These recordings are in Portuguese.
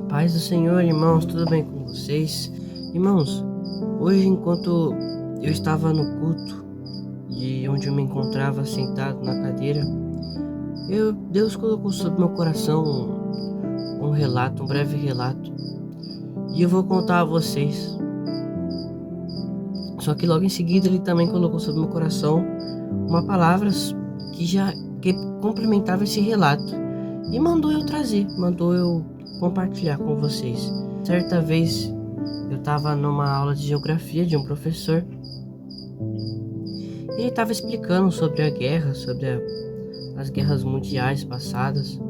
Paz do Senhor, irmãos, tudo bem com vocês? Irmãos, hoje enquanto eu estava no culto e onde eu me encontrava sentado na cadeira, Deus colocou sobre meu coração um relato, um breve relato, e eu vou contar a vocês. Só que logo em seguida ele também colocou sobre meu coração uma palavra que complementava esse relato e mandou eu trazer, mandou eu compartilhar com vocês. Certa vez eu estava numa aula de geografia de um professor. Ele estava explicando sobre a guerra, sobre as guerras mundiais passadas.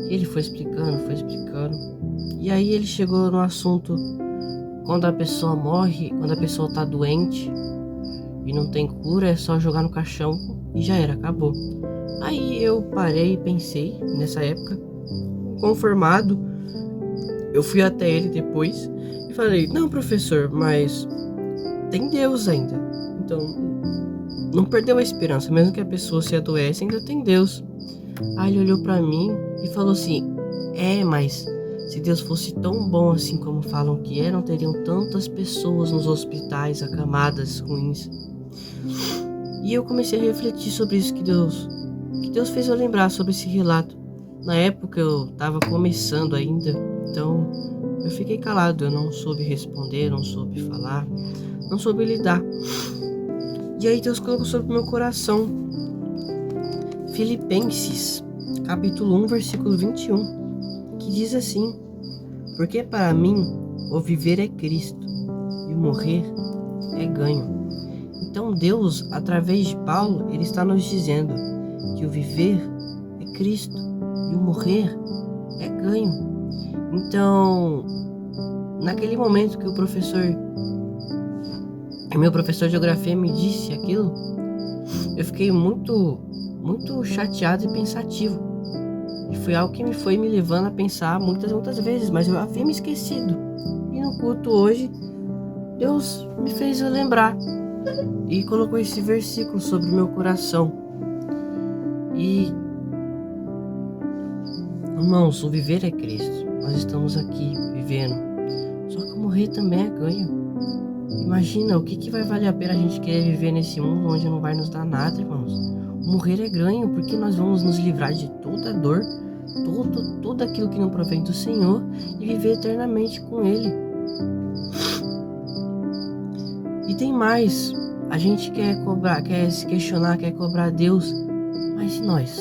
E ele foi explicando. E aí ele chegou no assunto quando a pessoa morre, quando a pessoa está doente e não tem cura, é só jogar no caixão e já era, acabou. Aí eu parei e pensei, nessa época, conformado, eu fui até ele depois e falei: não, professor, mas tem Deus ainda. Então, não perdeu a esperança, mesmo que a pessoa se adoece, ainda tem Deus. Aí ele olhou pra mim e falou assim: mas se Deus fosse tão bom assim como falam que é, não teriam tantas pessoas nos hospitais acamadas ruins. E eu comecei a refletir sobre isso que Deus fez eu lembrar sobre esse relato. Na época eu estava começando ainda, então eu fiquei calado, eu não soube responder, não soube falar, não soube lidar. E aí Deus colocou sobre o meu coração Filipenses, capítulo 1, versículo 21, que diz assim: porque para mim o viver é Cristo e o morrer é ganho. Então Deus, através de Paulo, ele está nos dizendo que o viver é Cristo e o morrer é ganho. Então, naquele momento que meu professor de geografia me disse aquilo, eu fiquei muito chateado e pensativo. E foi algo que me foi me levando a pensar muitas vezes, mas eu havia me esquecido. E no culto hoje, Deus me fez eu lembrar e colocou esse versículo sobre o meu coração. E, irmãos, o viver é Cristo. Nós estamos aqui vivendo. Só que o morrer também é ganho. Imagina o que vai valer a pena a gente querer viver nesse mundo onde não vai nos dar nada, irmãos. O morrer é ganho, porque nós vamos nos livrar de toda dor, tudo aquilo que não provém do Senhor e viver eternamente com Ele. E tem mais. A gente quer cobrar, quer se questionar, quer cobrar Deus. Mas e nós?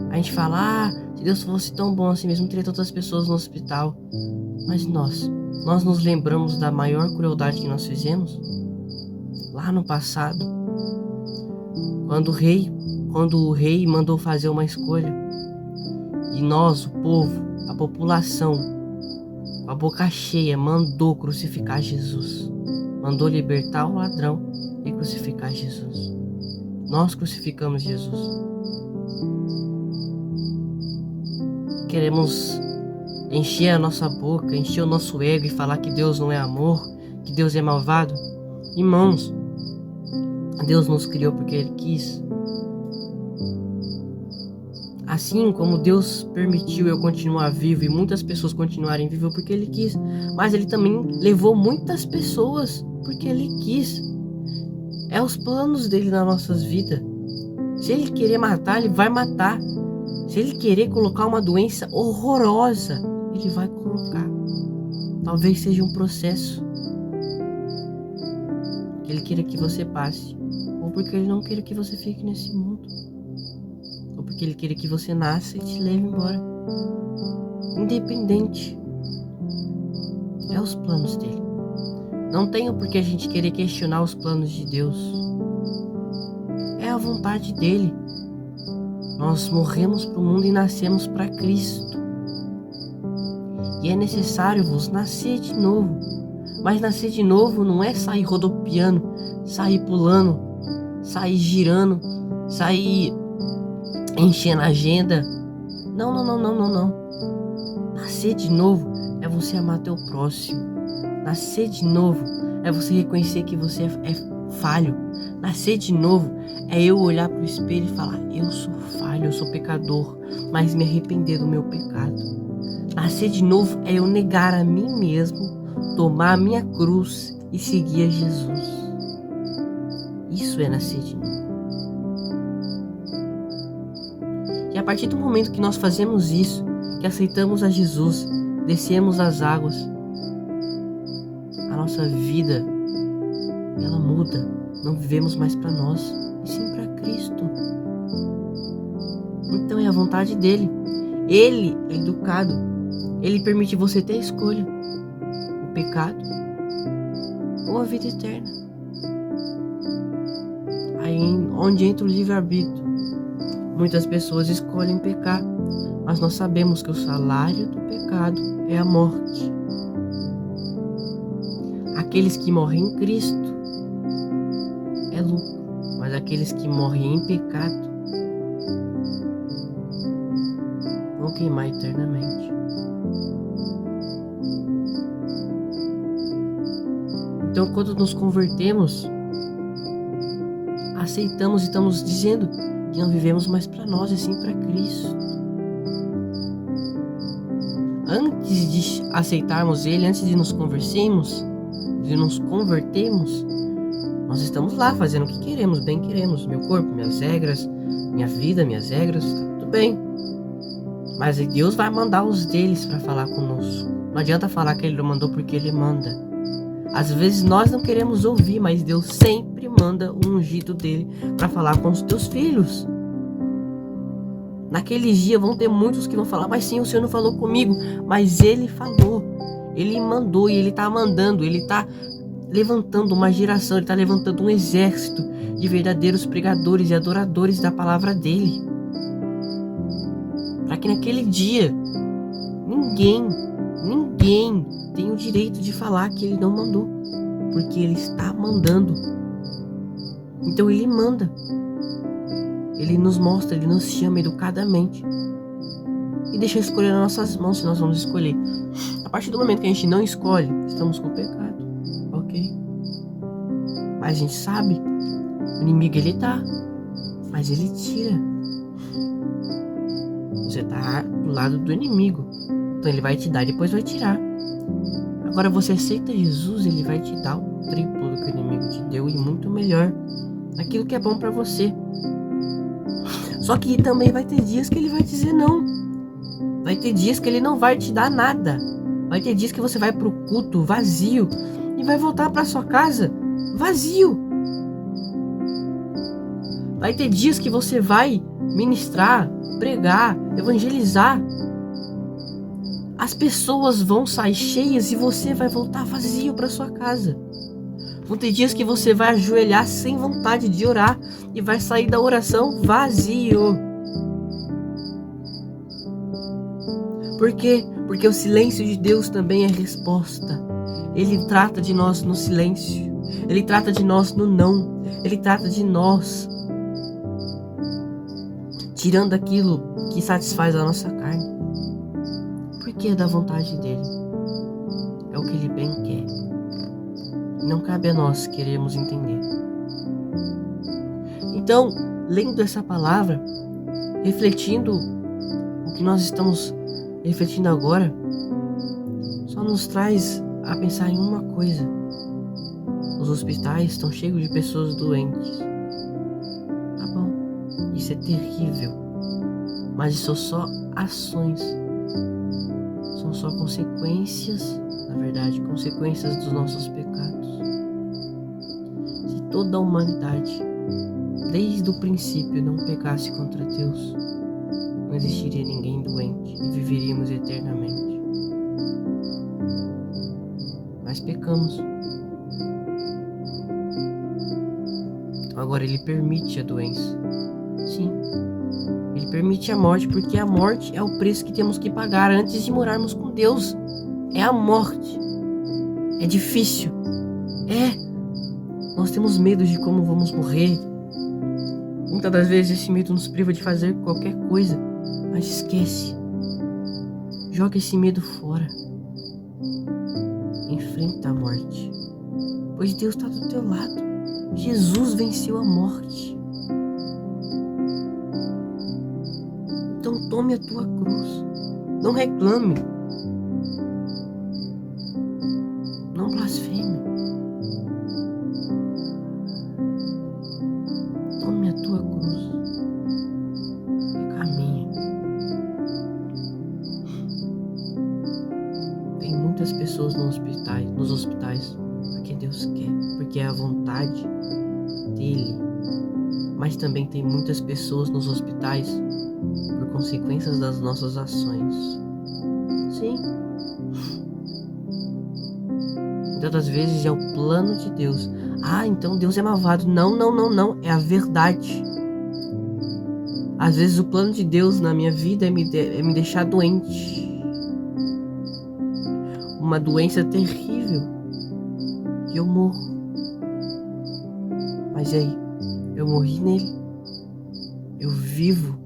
A gente fala: se Deus fosse tão bom assim mesmo, teria tantas pessoas no hospital. Mas nós nos lembramos da maior crueldade que nós fizemos? Lá no passado, quando o rei mandou fazer uma escolha, e nós, o povo, a população, com a boca cheia, mandou crucificar Jesus. Mandou libertar o ladrão e crucificar Jesus. Nós crucificamos Jesus. Queremos encher a nossa boca, encher o nosso ego e falar que Deus não é amor, que Deus é malvado. Irmãos, Deus nos criou porque Ele quis. Assim como Deus permitiu eu continuar vivo e muitas pessoas continuarem vivas porque Ele quis, mas Ele também levou muitas pessoas porque Ele quis. É os planos dele nas nossas vidas. Se Ele querer matar, Ele vai matar. Se Ele querer colocar uma doença horrorosa, Ele vai colocar. Talvez seja um processo que Ele queira que você passe, ou porque Ele não queira que você fique nesse mundo, ou porque Ele queira que você nasça e te leve embora. Independente, é os planos dele. Não tem por que a gente querer questionar os planos de Deus. É a vontade dele. Nós morremos para o mundo e nascemos para Cristo. E é necessário vos nascer de novo. Mas nascer de novo não é sair rodopiando, sair pulando, sair girando, sair enchendo a agenda. Não. Nascer de novo é você amar teu próximo. Nascer de novo é você reconhecer que você é falho. Nascer de novo é eu olhar para o espelho e falar: eu sou falho, eu sou pecador, mas me arrepender do meu pecado. Nascer de novo é eu negar a mim mesmo, tomar a minha cruz e seguir a Jesus. Isso é nascer de novo. E a partir do momento que nós fazemos isso, que aceitamos a Jesus, descemos as águas, a nossa vida, ela muda. Não vivemos mais para nós, e sim para Cristo. Então é a vontade dele. Ele é educado. Ele permite você ter a escolha: o pecado ou a vida eterna. Aí onde entra o livre-arbítrio. Muitas pessoas escolhem pecar, mas nós sabemos que o salário do pecado é a morte. Aqueles que morrem em Cristo é lucro, mas aqueles que morrem em pecado vão queimar eternamente. Então, quando nos convertemos, aceitamos e estamos dizendo que não vivemos mais para nós, e sim para Cristo. Antes de aceitarmos Ele, antes de nos convertermos, nós estamos lá fazendo o que queremos, bem queremos. Meu corpo, minhas regras, minha vida, minhas regras, tá tudo bem. Mas Deus vai mandar os deles para falar conosco. Não adianta falar que Ele não mandou, porque Ele manda. Às vezes nós não queremos ouvir, mas Deus sempre manda o ungido dele para falar com os teus filhos. Naqueles dias vão ter muitos que vão falar: mas sim, o Senhor não falou comigo. Mas Ele falou, Ele mandou, e Ele está mandando. Ele está levantando uma geração, Ele está levantando um exército de verdadeiros pregadores e adoradores da palavra dele, para que naquele dia ninguém tem o direito de falar que Ele não mandou, porque Ele está mandando. Então Ele manda, Ele nos mostra, Ele nos chama educadamente e deixa escolher nas nossas mãos se nós vamos escolher. A partir do momento que a gente não escolhe, estamos com pecado, ok? Mas a gente sabe, o inimigo ele tá, mas ele tira. Você tá do lado do inimigo, então ele vai te dar e depois vai tirar. Agora você aceita Jesus, ele vai te dar o triplo do que o inimigo te deu e muito melhor, aquilo que é bom para você. Só que também vai ter dias que ele vai dizer não. Vai ter dias que ele não vai te dar nada. Vai ter dias que você vai pro culto vazio e vai voltar para sua casa vazio. Vai ter dias que você vai ministrar, pregar, evangelizar. As pessoas vão sair cheias e você vai voltar vazio para sua casa. Vão ter dias que você vai ajoelhar sem vontade de orar e vai sair da oração vazio. Por quê? Porque o silêncio de Deus também é resposta. Ele trata de nós no silêncio. Ele trata de nós no não. Ele trata de nós tirando aquilo que satisfaz a nossa carne. Porque é da vontade dele. É o que ele bem quer. Não cabe a nós queremos entender. Então, lendo essa palavra, refletindo o que nós estamos refletindo agora, só nos traz a pensar em uma coisa: os hospitais estão cheios de pessoas doentes. Tá bom, isso é terrível, mas isso são só ações, são só consequências, na verdade, consequências dos nossos pecados. Se toda a humanidade, desde o princípio, não pecasse contra Deus, não existiria ninguém doente e viveríamos eternamente. Mas pecamos. Então agora ele permite a doença. Sim, ele permite a morte, porque a morte é o preço que temos que pagar antes de morarmos com Deus. É a morte. É difícil. Nós temos medo de como vamos morrer. Muitas das vezes esse medo nos priva de fazer qualquer coisa. Mas esquece. Joga esse medo fora. Enfrenta a morte. Pois Deus está do teu lado. Jesus venceu a morte. Então tome a tua cruz. Não reclame. Não blasfeme. Tome a tua cruz e caminhe. Tem muitas pessoas nos hospitais, porque Deus quer, porque é a vontade dele. Mas também tem muitas pessoas nos hospitais por consequências das nossas ações. Sim. Muitas das vezes é o plano de Deus. Ah, então Deus é malvado. Não. É a verdade. Às vezes o plano de Deus na minha vida é me deixar doente. Uma doença terrível. E eu morro. Mas e aí? Eu morri nele. Eu vivo.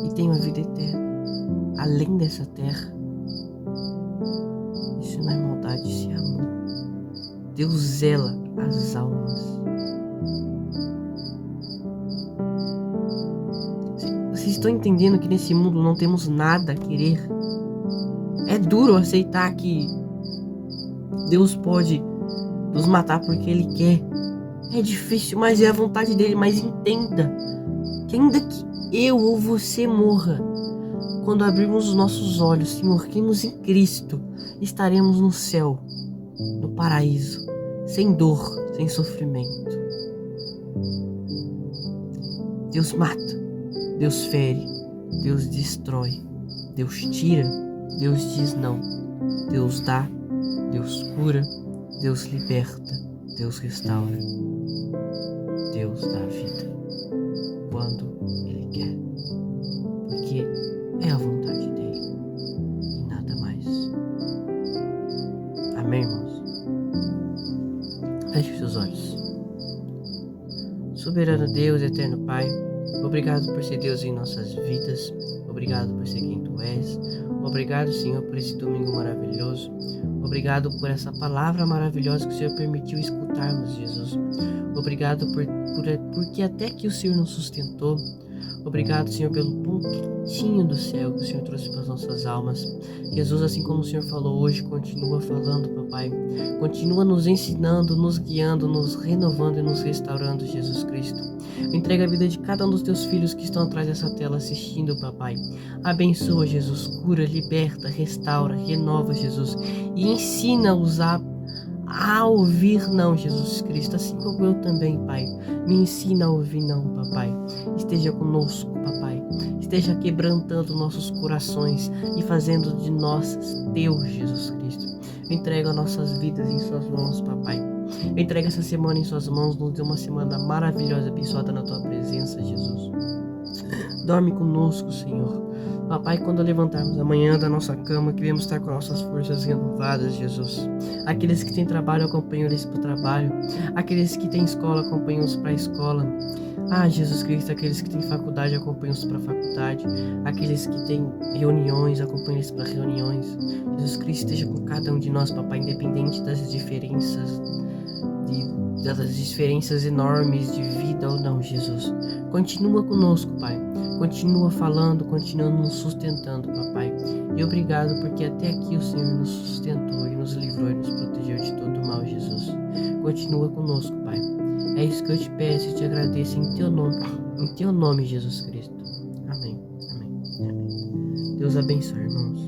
E tenho a vida eterna. Além dessa terra. Isso não é maldade, isso é amor. Deus zela as almas. Vocês estão entendendo que nesse mundo não temos nada a querer? É duro aceitar que Deus pode nos matar porque Ele quer. É difícil, mas é a vontade dele. Mas entenda que ainda que eu ou você morra, quando abrirmos os nossos olhos e morrermos em Cristo, estaremos no céu, no paraíso, sem dor, sem sofrimento. Deus mata, Deus fere, Deus destrói, Deus tira, Deus diz não, Deus dá, Deus cura, Deus liberta, Deus restaura, Deus dá vida quando Ele quer, porque é a vontade dele e nada mais. Amém, irmãos? Feche seus olhos. Soberano Deus, eterno Pai, obrigado por ser Deus em nossas vidas. Obrigado por ser quem Tu és. Obrigado, Senhor, por esse domingo maravilhoso. Obrigado por essa palavra maravilhosa que o Senhor permitiu escutarmos, Jesus. Obrigado porque até que o Senhor nos sustentou. Obrigado, Senhor, pelo pão quentinho do céu que o Senhor trouxe para as nossas almas. Jesus, assim como o Senhor falou hoje, continua falando, papai. Continua nos ensinando, nos guiando, nos renovando e nos restaurando, Jesus Cristo. Entrega a vida de cada um dos teus filhos que estão atrás dessa tela assistindo, papai. Abençoa, Jesus. Cura, liberta, restaura, renova, Jesus. E ensina-os a ouvir não, Jesus Cristo, assim como eu também, Pai. Me ensina a ouvir não, papai. Esteja conosco, papai. Esteja quebrantando nossos corações e fazendo de nós teu, Jesus Cristo. Entrega nossas vidas em suas mãos, papai. Entrega essa semana em suas mãos. Nos dê uma semana maravilhosa, abençoada na tua presença, Jesus. Dorme conosco, Senhor. Papai, quando levantarmos amanhã da nossa cama, queremos estar com nossas forças renovadas, Jesus. Aqueles que têm trabalho, acompanham eles para o trabalho. Aqueles que têm escola, acompanham-os para a escola. Ah, Jesus Cristo, aqueles que têm faculdade, acompanham-os para a faculdade. Aqueles que têm reuniões, acompanham-os para reuniões. Jesus Cristo, esteja com cada um de nós, papai, independente das diferenças enormes de vida ou não, Jesus. Continua conosco, Pai. Continua falando, continua nos sustentando, papai. E obrigado porque até aqui o Senhor nos sustentou e nos livrou e nos protegeu de todo mal, Jesus. Continua conosco, Pai. É isso que eu te peço e te agradeço em teu nome, Jesus Cristo. Amém. Amém. Amém. Deus abençoe, irmãos.